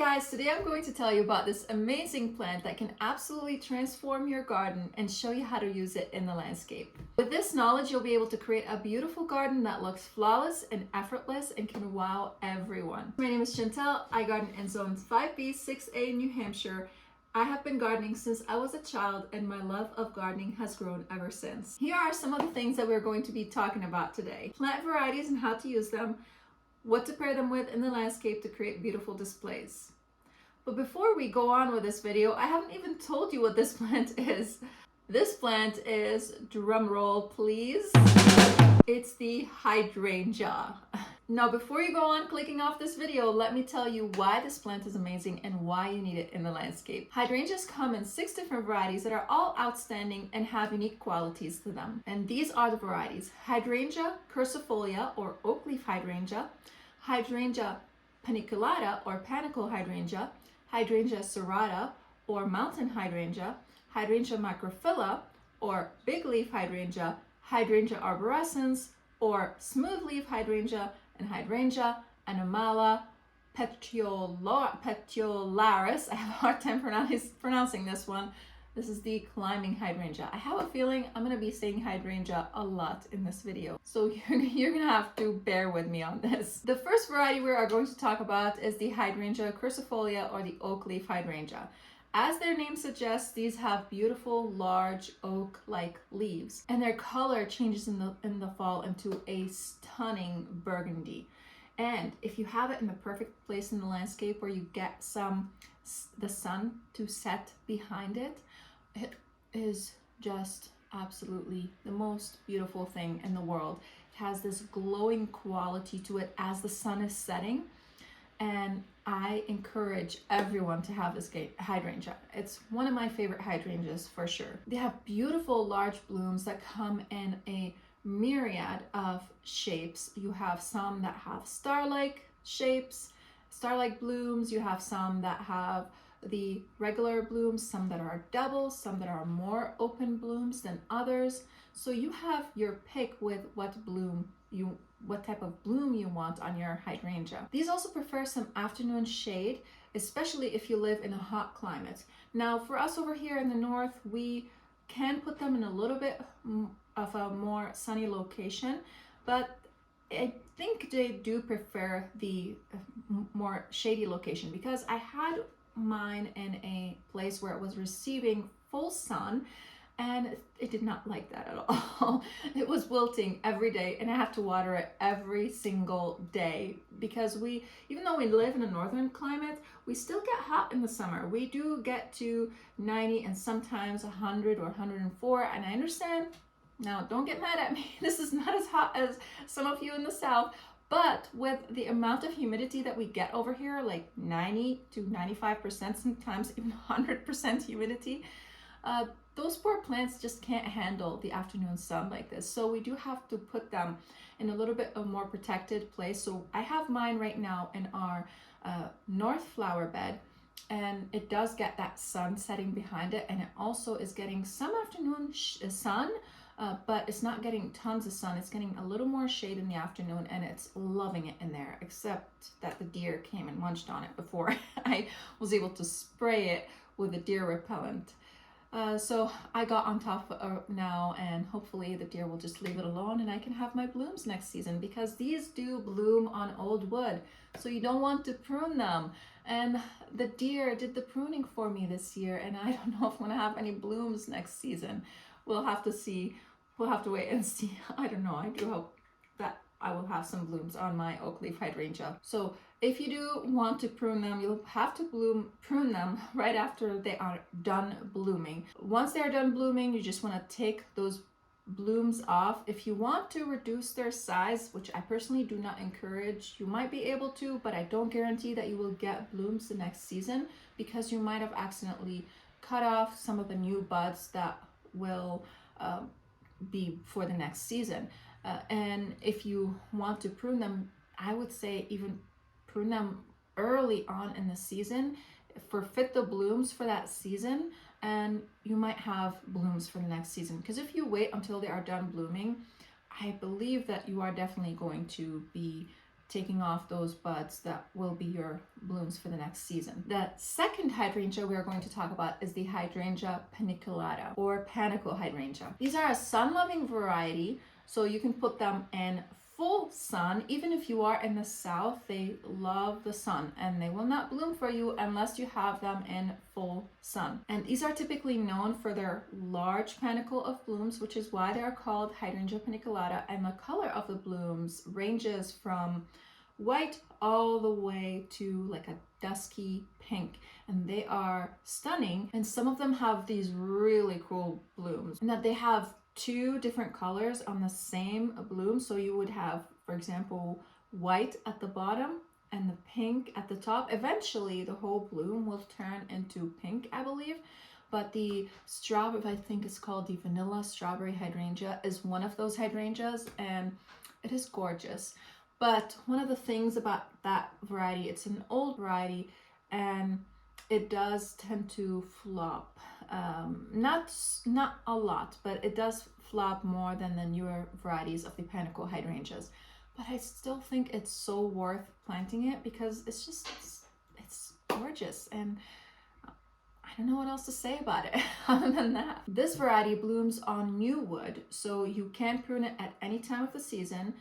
guys, today I'm going to tell you about this amazing plant that can absolutely transform your garden and show you how to use it in the landscape. With this knowledge, you'll be able to create a beautiful garden that looks flawless and effortless and can wow everyone. My name is Chantel. I garden in zones 5B, 6A in New Hampshire. I have been gardening since I was a child and my love of gardening has grown ever since. Here are some of the things that we're going to be talking about today. Plant varieties and how to use them, what to pair them with in the landscape to create beautiful displays. But before we go on with this video, I haven't even told you what this plant is. This plant is, drum roll please, it's the hydrangea. Now before you go on clicking off this video, let me tell you why this plant is amazing and why you need it in the landscape. Hydrangeas come in 6 different varieties that are all outstanding and have unique qualities to them. And these are the varieties: Hydrangea curcifolia or Oakleaf hydrangea, Hydrangea paniculata or Panicle hydrangea, Hydrangea serrata or Mountain hydrangea, Hydrangea macrophylla or Bigleaf hydrangea, Hydrangea arborescens or Smoothleaf hydrangea, and Hydrangea anomala petiolaris. I have a hard time pronouncing this one. This is the climbing hydrangea. I have a feeling I'm going to be saying hydrangea a lot in this video, so you're going to have to bear with me on this. The first variety we are going to talk about is the Hydrangea curcifolia or the Oakleaf hydrangea. As their name suggests, these have beautiful, large oak-like leaves, and their color changes in the fall into a stunning burgundy. And if you have it in the perfect place in the landscape where you get the sun to set behind it, it is just absolutely the most beautiful thing in the world. It has this glowing quality to it as the sun is setting, and I encourage everyone to have this hydrangea. It's one of my favorite hydrangeas for sure. They have beautiful large blooms that come in a myriad of shapes. You have some that have star-like shapes, star-like blooms. You have some that have the regular blooms, some that are double, some that are more open blooms than others. So you have your pick with what type of bloom you want on your hydrangea. These also prefer some afternoon shade, especially if you live in a hot climate. Now for us over here in the north, we can put them in a little bit of a more sunny location, but I think they do prefer the more shady location, because I had mine in a place where it was receiving full sun and it did not like that at all. It was wilting every day and I have to water it every single day, because even though we live in a northern climate, we still get hot in the summer. We do get to 90 and sometimes 100 or 104, and I understand. Now don't get mad at me, this is not as hot as some of you in the south, but with the amount of humidity that we get over here, like 90 to 95%, sometimes even 100% humidity, those poor plants just can't handle the afternoon sun like this. So we do have to put them in a little bit of more protected place. So I have mine right now in our north flower bed, and it does get that sun setting behind it, and it also is getting some afternoon sun, but it's not getting tons of sun. It's getting a little more shade in the afternoon, and it's loving it in there, except that the deer came and munched on it before I was able to spray it with a deer repellent. So I got on top of now, and hopefully the deer will just leave it alone and I can have my blooms next season, because these do bloom on old wood, so you don't want to prune them. And the deer did the pruning for me this year, and I don't know if I'm gonna have any blooms next season. We'll have to see. We'll have to wait and see. I don't know. I do hope that I will have some blooms on my Oakleaf hydrangea. So if you do want to prune them, you'll have to prune them right after they are done blooming. Once they're done blooming, you just want to take those blooms off. If you want to reduce their size, which I personally do not encourage, you might be able to, but I don't guarantee that you will get blooms the next season, because you might have accidentally cut off some of the new buds that will be for the next season. And if you want to prune them, I would say even prune them early on in the season for fit the blooms for that season, and you might have blooms for the next season. Because if you wait until they are done blooming, I believe that you are definitely going to be taking off those buds that will be your blooms for the next season. The second hydrangea we are going to talk about is the hydrangea paniculata or Panicle hydrangea. These are a sun-loving variety, so you can put them in full sun. Even if you are in the south, they love the sun and they will not bloom for you unless you have them in full sun. And these are typically known for their large panicle of blooms, which is why they are called hydrangea paniculata. And the color of the blooms ranges from white all the way to like a dusky pink, and they are stunning. And some of them have these really cool blooms, and that they have two different colors on the same bloom. So you would have, for example, white at the bottom and the pink at the top. Eventually the whole bloom will turn into pink, I believe. But the strawberry, I think it's called the vanilla strawberry hydrangea, is one of those hydrangeas, and it is gorgeous. But one of the things about that variety, it's an old variety and it does tend to flop. Not a lot, but it does flop more than the newer varieties of the Panicle hydrangeas. But I still think it's so worth planting it because it's gorgeous, and I don't know what else to say about it other than that. This variety blooms on new wood, so you can prune it at any time of the season,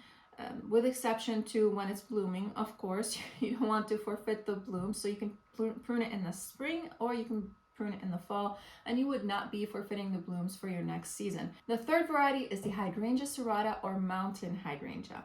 with exception to when it's blooming. Of course, you don't want to forfeit the bloom, so you can prune it in the spring or you can prune it in the fall, and you would not be forfeiting the blooms for your next season. The third variety is the Hydrangea serrata or mountain hydrangea.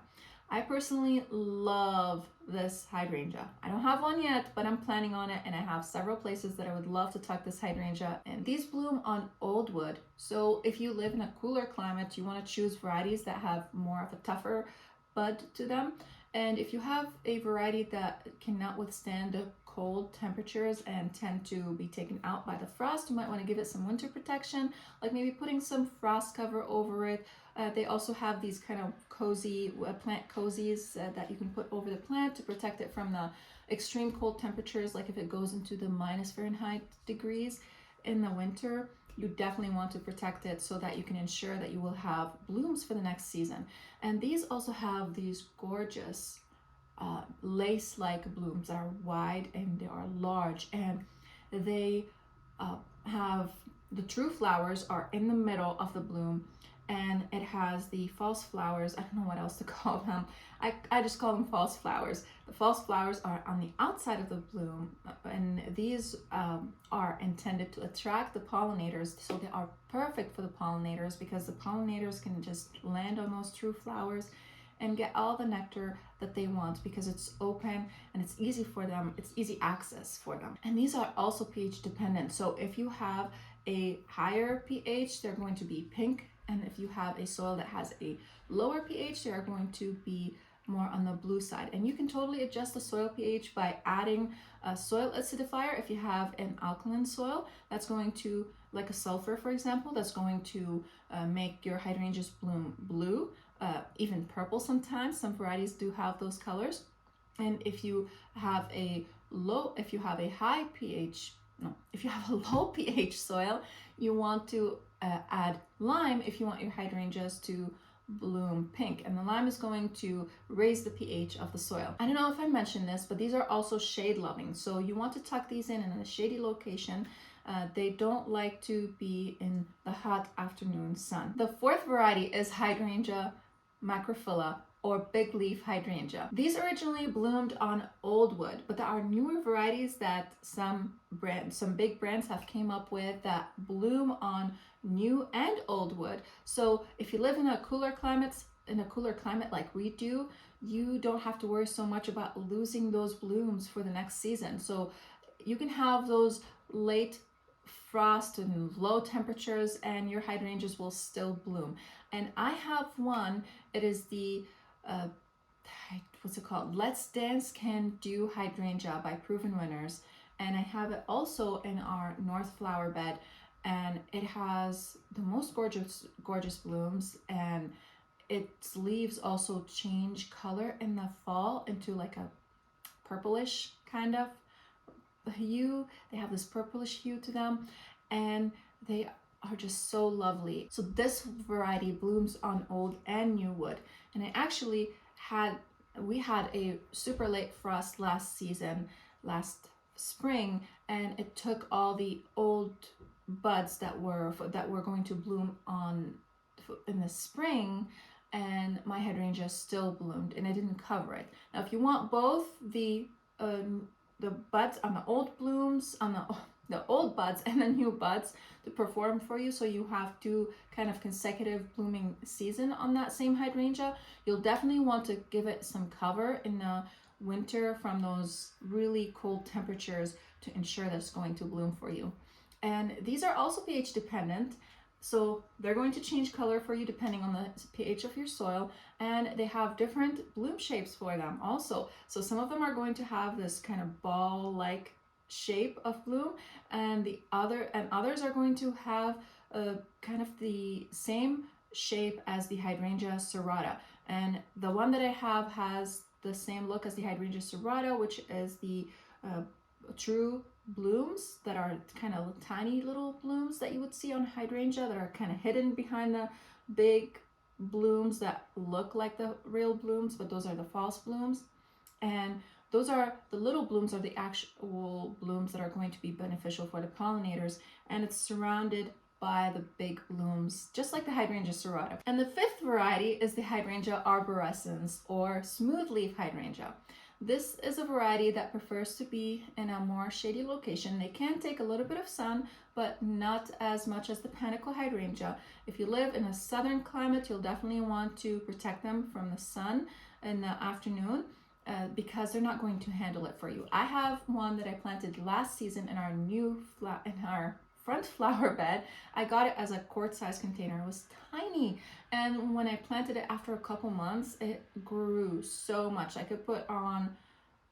I personally love this hydrangea. I don't have one yet, but I'm planning on it, and I have several places that I would love to tuck this hydrangea in. These bloom on old wood, so if you live in a cooler climate, you want to choose varieties that have more of a tougher bud to them. And if you have a variety that cannot withstand the cold temperatures and tend to be taken out by the frost, you might want to give it some winter protection, like maybe putting some frost cover over it. They also have these kind of cozy plant cozies that you can put over the plant to protect it from the extreme cold temperatures, like if it goes into the -Fahrenheit degrees in the winter. You definitely want to protect it so that you can ensure that you will have blooms for the next season. And these also have these gorgeous lace-like blooms that are wide and they are large, and they have the true flowers are in the middle of the bloom, and it has the false flowers. I don't know what else to call them. I just call them false flowers. The false flowers are on the outside of the bloom, and these are intended to attract the pollinators, so they are perfect for the pollinators because the pollinators can just land on those true flowers and get all the nectar that they want because it's open and it's easy for them, it's easy access for them. And these are also pH dependent, so if you have a higher pH, they're going to be pink, and if you have a soil that has a lower pH, they are going to be more on the blue side. And you can totally adjust the soil pH by adding a soil acidifier. If you have an alkaline soil, that's going to, like a sulfur for example, that's going to make your hydrangeas bloom blue, even purple sometimes. Some varieties do have those colors. And if you have a low pH soil, you want to add lime if you want your hydrangeas to bloom pink, and the lime is going to raise the pH of the soil. I don't know if I mentioned this, but these are also shade loving, so you want to tuck these in a shady location. They don't like to be in the hot afternoon sun. The fourth variety is Hydrangea macrophylla or bigleaf hydrangea. These originally bloomed on old wood, but there are newer varieties that some big brands have came up with that bloom on new and old wood. So if you live in a cooler climate like we do, you don't have to worry so much about losing those blooms for the next season. So you can have those late frost and low temperatures and your hydrangeas will still bloom. And I have one, it is the what's it called? Let's Dance Can Do Hydrangea by Proven Winners. And I have it also in our north flower bed, and it has the most gorgeous blooms, and its leaves also change color in the fall into like a purplish kind of hue. They have this purplish hue to them, and they are just so lovely. So this variety blooms on old and new wood, and I actually had we had a super late frost last season, last spring, and it took all the old buds that were going to bloom in the spring, and my hydrangea still bloomed and I didn't cover it. Now if you want both the buds on the old blooms, on the old buds and the new buds to perform for you, so you have two kind of consecutive blooming season on that same hydrangea, you'll definitely want to give it some cover in the winter from those really cold temperatures to ensure that it's going to bloom for you. And these are also pH dependent, so they're going to change color for you depending on the pH of your soil, and they have different bloom shapes for them also. So some of them are going to have this kind of ball-like shape of bloom, and others are going to have kind of the same shape as the hydrangea serrata. And the one that I have has the same look as the hydrangea serrata, which is the true blooms that are kind of tiny little blooms that you would see on hydrangea that are kind of hidden behind the big blooms that look like the real blooms, but those are the false blooms. And those are the little blooms are the actual blooms that are going to be beneficial for the pollinators, and it's surrounded by the big blooms, just like the hydrangea serrata. And the fifth variety is the hydrangea arborescens, or smoothleaf hydrangea. This is a variety that prefers to be in a more shady location. They can take a little bit of sun, but not as much as the Panicle hydrangea. If you live in a southern climate, you'll definitely want to protect them from the sun in the afternoon, because they're not going to handle it for you. I have one that I planted last season in our front flower bed. I got it as a quart-sized container. It was tiny, and when I planted it after a couple months, it grew so much. I could put on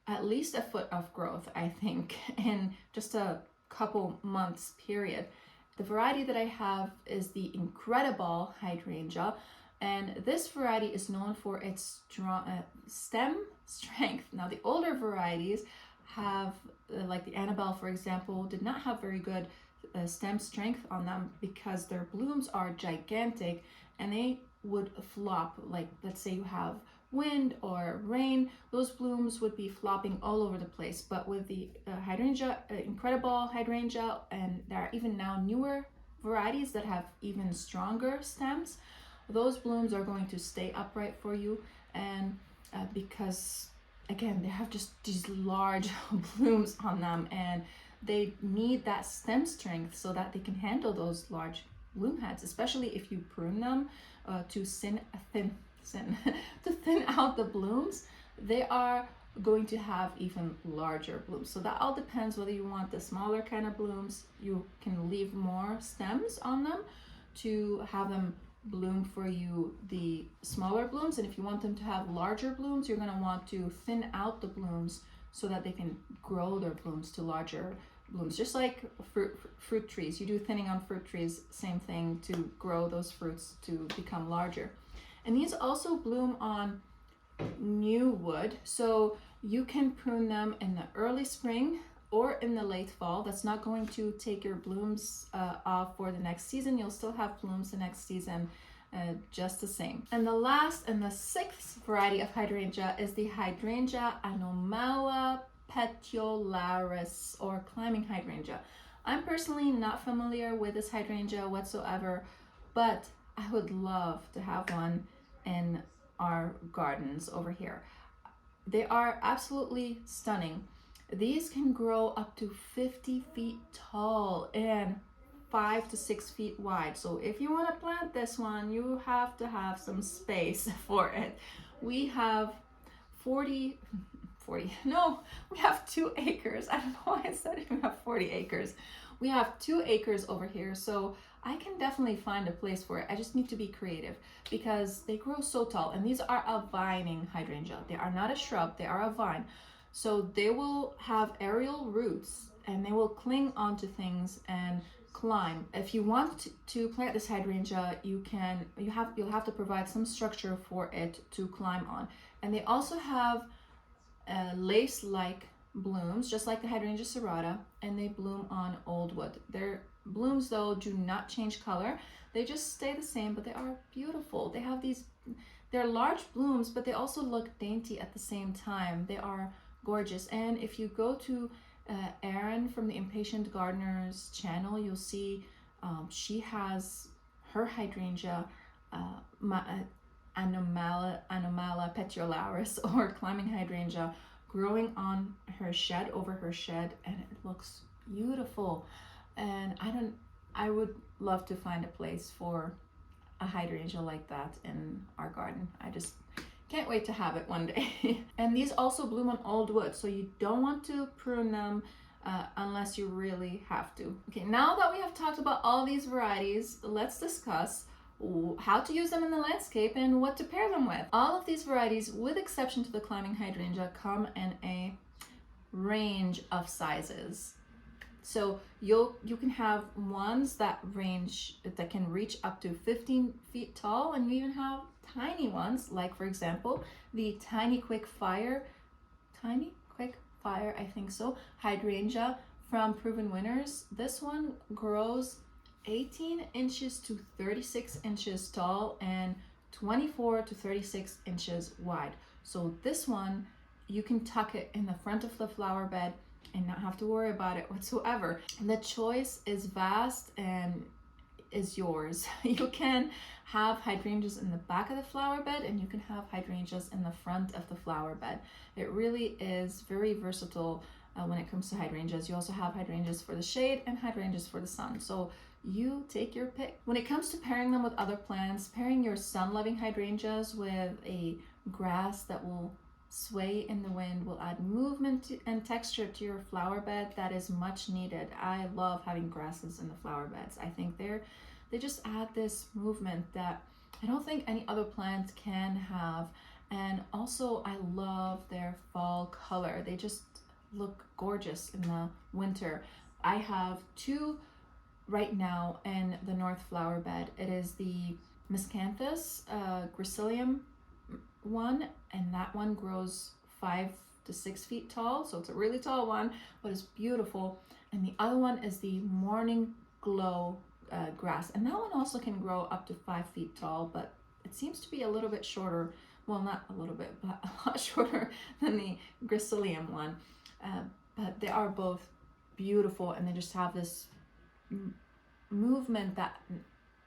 at least a foot of growth, I think, in just a couple months period. The variety that I have is the Incredible hydrangea, and this variety is known for its strong stem strength. Now the older varieties have, like the Annabelle for example, did not have very good stem strength on them because their blooms are gigantic and they would flop. Like, let's say you have wind or rain, those blooms would be flopping all over the place. But with the hydrangea, Incredible hydrangea, and there are even now newer varieties that have even stronger stems, those blooms are going to stay upright for you. And because again, they have just these large blooms on them, and they need that stem strength so that they can handle those large bloom heads, especially if you prune them to thin out the blooms. They are going to have even larger blooms. So that all depends whether you want the smaller kind of blooms. You can leave more stems on them to have them bloom for you the smaller blooms, and if you want them to have larger blooms, you're going to want to thin out the blooms so that they can grow their blooms to larger blooms. Just like fruit trees, you do thinning on fruit trees, same thing, to grow those fruits to become larger. And these also bloom on new wood, so you can prune them in the early spring or in the late fall. That's not going to take your blooms off for the next season. You'll still have blooms the next season just the same. And the last and the sixth variety of hydrangea is the hydrangea Anomala petiolaris, or climbing hydrangea. I'm personally not familiar with this hydrangea whatsoever, but I would love to have one in our gardens over here. They are absolutely stunning. These can grow up to 50 feet tall and 5 to 6 feet wide. So if you want to plant this one, you have to have some space for it. We have we have 2 acres. I don't know why I said we have 40 acres. We have 2 acres over here, so I can definitely find a place for it. I just need to be creative because they grow so tall, and these are a vining hydrangea. They are not a shrub, they are a vine. So they will have aerial roots and they will cling onto things and climb. If you want to plant this hydrangea, you'll have to provide some structure for it to climb on. And they also have lace-like blooms, just like the hydrangea serrata, and they bloom on old wood. Their blooms, though, do not change color. They just stay the same, but they are beautiful. They They're large blooms, but they also look dainty at the same time. They are gorgeous. And if you go to Erin from the Impatient Gardener's channel, you'll see she has her hydrangea, Anomala petiolaris, or climbing hydrangea, growing on her shed, over her shed, and it looks beautiful. And I would love to find a place for a hydrangea like that in our garden. I just can't wait to have it one day. And these also bloom on old wood, so you don't want to prune them unless you really have to. Okay, now that we have talked about all these varieties, let's discuss how to use them in the landscape and what to pair them with. All of these varieties, with exception to the climbing hydrangea, come in a range of sizes. So you can have ones that can reach up to 15 feet tall, and you even have tiny ones, like for example the Tiny Quick Fire, I think so, hydrangea from Proven Winners. This one grows 18 inches to 36 inches tall and 24 to 36 inches wide. So this one, you can tuck it in the front of the flower bed and not have to worry about it whatsoever. The choice is vast and is yours. You can have hydrangeas in the back of the flower bed, and you can have hydrangeas in the front of the flower bed. It really is very versatile when it comes to hydrangeas. You also have hydrangeas for the shade and hydrangeas for the sun. So you take your pick. When it comes to pairing them with other plants, pairing your sun-loving hydrangeas with a grass that will sway in the wind will add movement and texture to your flower bed that is much needed. I love having grasses in the flower beds. I think they just add this movement that I don't think any other plant can have. And also I love their fall color. They just look gorgeous in the winter. I have two right now in the north flower bed. It is the Miscanthus gracilium one, and that one grows 5 to 6 feet tall, so it's a really tall one, but it's beautiful. And the other one is the Morning Glow grass, and that one also can grow up to 5 feet tall, but it seems to be a little bit shorter. Well, not a little bit, but a lot shorter than the gracilium one. But they are both beautiful, and they just have this movement that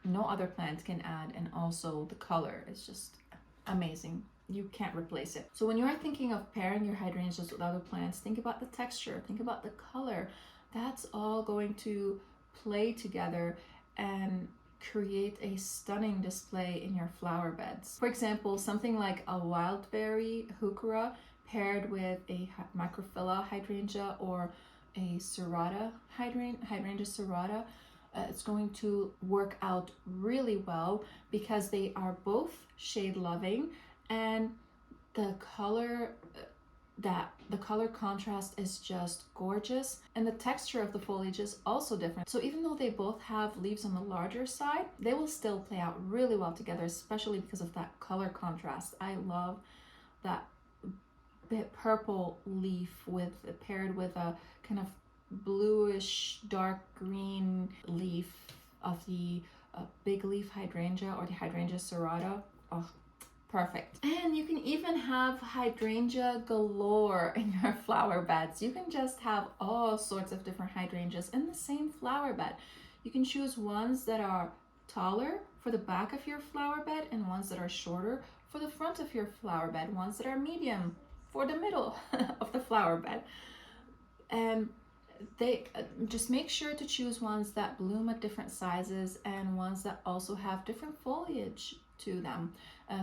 no other plant can add, and also the color is just amazing. You can't replace it. So when you are thinking of pairing your hydrangeas with other plants, think about the texture, think about the color. That's all going to play together and create a stunning display in your flower beds. For example, something like a Wildberry heuchera paired with a Macrophylla hydrangea or a serrata hydrangea serrata, it's going to work out really well because they are both shade loving, and the color contrast is just gorgeous, and the texture of the foliage is also different. So even though they both have leaves on the larger side, they will still play out really well together, especially because of that color contrast. I love that bit purple leaf paired with a kind of bluish dark green leaf of the Bigleaf hydrangea or the hydrangea serrata. Oh, perfect. And you can even have hydrangea galore in your flower beds. You can just have all sorts of different hydrangeas in the same flower bed. You can choose ones that are taller for the back of your flower bed and ones that are shorter for the front of your flower bed, ones that are medium for the middle of the flower bed. And they just make sure to choose ones that bloom at different sizes and ones that also have different foliage to them.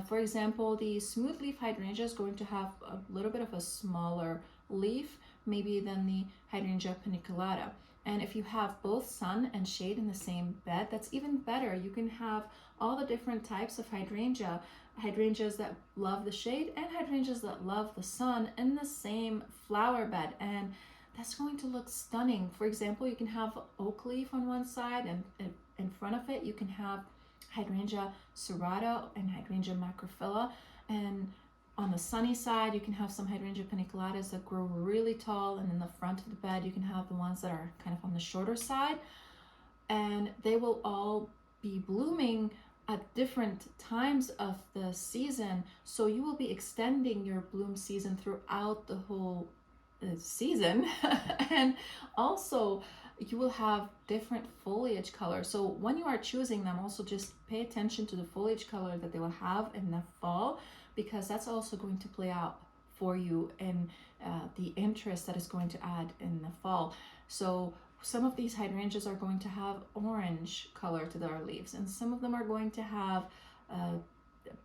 For example, the smooth leaf hydrangea is going to have a little bit of a smaller leaf maybe than the hydrangea paniculata. And if you have both sun and shade in the same bed, that's even better. You can have all the different types of hydrangeas that love the shade and hydrangeas that love the sun in the same flower bed, and that's going to look stunning. For example, you can have Oakleaf on one side, and in front of it you can have hydrangea serrata and hydrangea macrophylla, and on the sunny side you can have some hydrangea paniculatas that grow really tall, and in the front of the bed you can have the ones that are kind of on the shorter side, and they will all be blooming at different times of the season, so you will be extending your bloom season throughout the whole season. And also you will have different foliage colors. So when you are choosing them, also just pay attention to the foliage color that they will have in the fall, because that's also going to play out for you in the interest that is going to add in the fall. So some of these hydrangeas are going to have orange color to their leaves, and some of them are going to have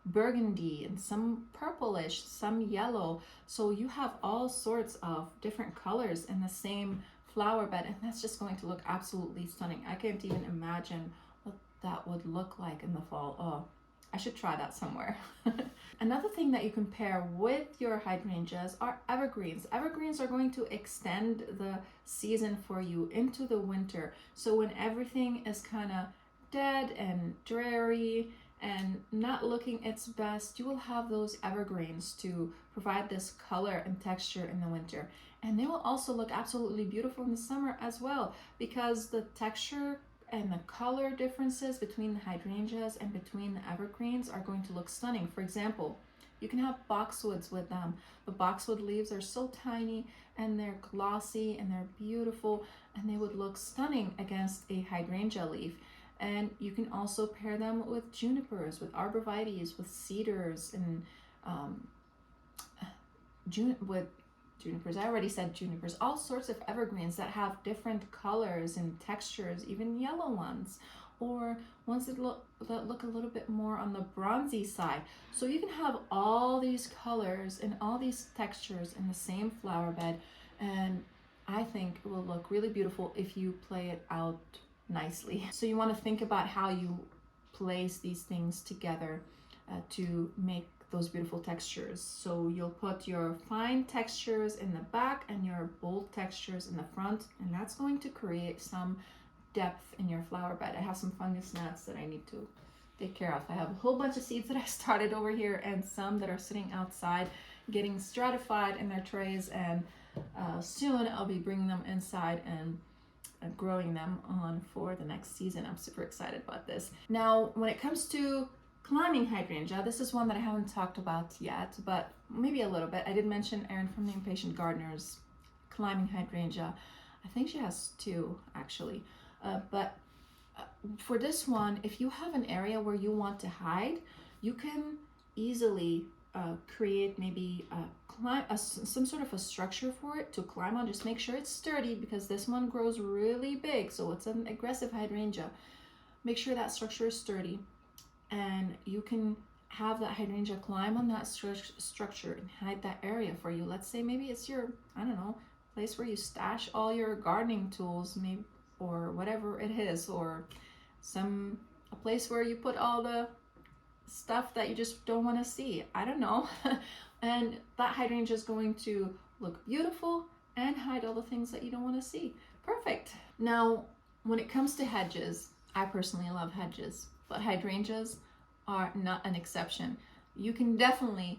burgundy, and some purplish, some yellow. So you have all sorts of different colors in the same flower bed, and that's just going to look absolutely stunning. I can't even imagine what that would look like in the fall. Oh, I should try that somewhere. Another thing that you can pair with your hydrangeas are evergreens. Evergreens are going to extend the season for you into the winter. So when everything is kind of dead and dreary and not looking its best, you will have those evergreens to provide this color and texture in the winter. And they will also look absolutely beautiful in the summer as well, because the texture and the color differences between the hydrangeas and between the evergreens are going to look stunning. For example, you can have boxwoods with them. The boxwood leaves are so tiny and they're glossy and they're beautiful, and they would look stunning against a hydrangea leaf. And you can also pair them with junipers, with arborvitaes, with cedars, and with junipers. I already said junipers. All sorts of evergreens that have different colors and textures, even yellow ones, or ones that look a little bit more on the bronzy side. So you can have all these colors and all these textures in the same flower bed, and I think it will look really beautiful if you play it out nicely. So you want to think about how you place these things together to make those beautiful textures. So you'll put your fine textures in the back and your bold textures in the front, and that's going to create some depth in your flower bed. I have some fungus gnats that I need to take care of. I have a whole bunch of seeds that I started over here and some that are sitting outside getting stratified in their trays, and soon I'll be bringing them inside and growing them on for the next season. I'm super excited about this. Now, when it comes to climbing hydrangea, this is one that I haven't talked about yet, but maybe a little bit. I did mention Erin from the Impatient Gardener's climbing hydrangea. I think she has two actually, but for this one, if you have an area where you want to hide, you can easily create maybe some sort of a structure for it to climb on. Just make sure it's sturdy, because this one grows really big, so it's an aggressive hydrangea. Make sure that structure is sturdy, and you can have that hydrangea climb on that structure and hide that area for you. Let's say maybe it's your, I don't know, place where you stash all your gardening tools, maybe, or whatever it is, or a place where you put all the stuff that you just don't want to see. I don't know. And that hydrangea is going to look beautiful and hide all the things that you don't want to see. Perfect. Now, when it comes to hedges, I personally love hedges, but hydrangeas are not an exception. You can definitely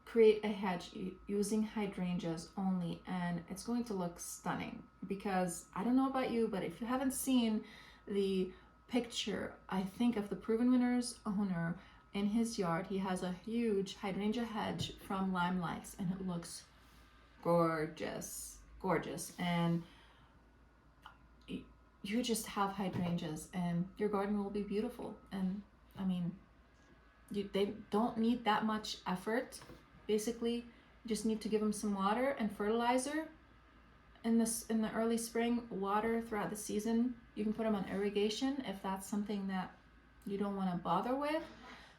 create a hedge using hydrangeas only, and it's going to look stunning. Because I don't know about you, but if you haven't seen the picture, I think, of the Proven Winners owner in his yard, he has a huge hydrangea hedge from Limelights, and it looks gorgeous, gorgeous. And you just have hydrangeas and your garden will be beautiful. And I mean, they don't need that much effort. Basically, you just need to give them some water and fertilizer in the early spring, water throughout the season. You can put them on irrigation if that's something that you don't want to bother with.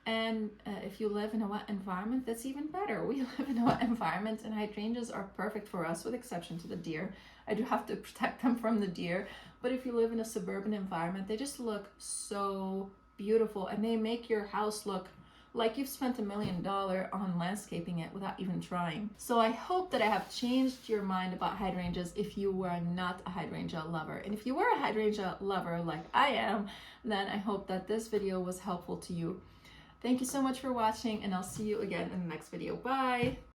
And if you live in a wet environment, that's even better. We live in a wet environment, and hydrangeas are perfect for us, with exception to the deer. I do have to protect them from the deer. But if you live in a suburban environment, they just look so beautiful, and they make your house look like you've spent $1 million on landscaping it without even trying. So I hope that I have changed your mind about hydrangeas if you were not a hydrangea lover. And if you were a hydrangea lover like I am, then I hope that this video was helpful to you. Thank you so much for watching, and I'll see you again in the next video. Bye!